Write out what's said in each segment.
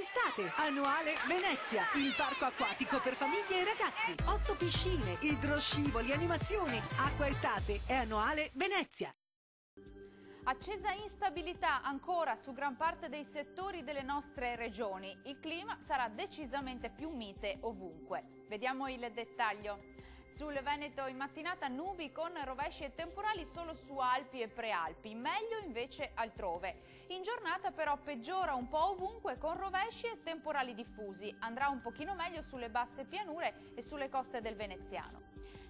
Estate, annuale Venezia, il parco acquatico per famiglie e ragazzi. 8 piscine, idroscivoli, animazioni. Acqua Estate è annuale Venezia. Accesa instabilità ancora su gran parte dei settori delle nostre regioni. Il clima sarà decisamente più mite ovunque. Vediamo il dettaglio. Sul Veneto in mattinata nubi con rovesci e temporali solo su Alpi e Prealpi, meglio invece altrove. In giornata però peggiora un po' ovunque con rovesci e temporali diffusi. Andrà un pochino meglio sulle basse pianure e sulle coste del Veneziano.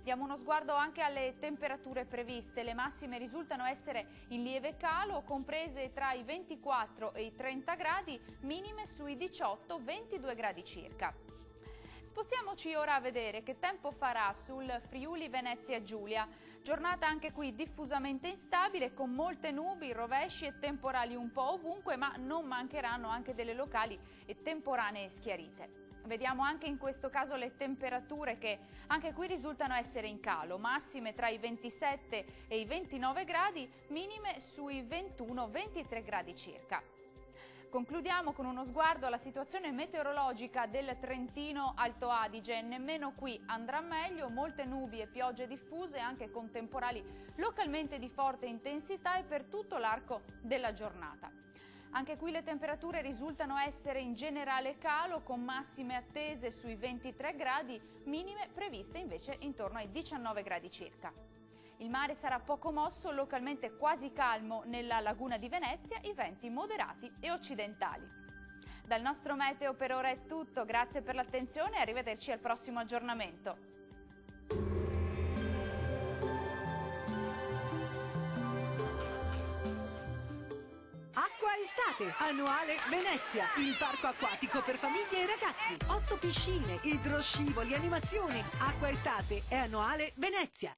Diamo uno sguardo anche alle temperature previste. Le massime risultano essere in lieve calo, comprese tra i 24 e i 30 gradi, minime sui 18-22 gradi circa. Spostiamoci ora a vedere che tempo farà sul Friuli Venezia Giulia. Giornata anche qui diffusamente instabile con molte nubi, rovesci e temporali un po' ovunque, ma non mancheranno anche delle locali e temporanee schiarite. Vediamo anche in questo caso le temperature che anche qui risultano essere in calo, massime tra i 27 e i 29 gradi, minime sui 21-23 gradi circa. Concludiamo con uno sguardo alla situazione meteorologica del Trentino Alto Adige. Nemmeno qui andrà meglio, molte nubi e piogge diffuse anche con temporali localmente di forte intensità e per tutto l'arco della giornata. Anche qui le temperature risultano essere in generale calo, con massime attese sui 23 gradi, minime previste invece intorno ai 19 gradi circa. Il mare sarà poco mosso, localmente quasi calmo nella laguna di Venezia, i venti moderati e occidentali. Dal nostro meteo per ora è tutto, grazie per l'attenzione e arrivederci al prossimo aggiornamento. Acqua Estate, annuale Venezia, il parco acquatico per famiglie e ragazzi. 8 piscine, idroscivoli, animazioni. Acqua Estate è annuale Venezia.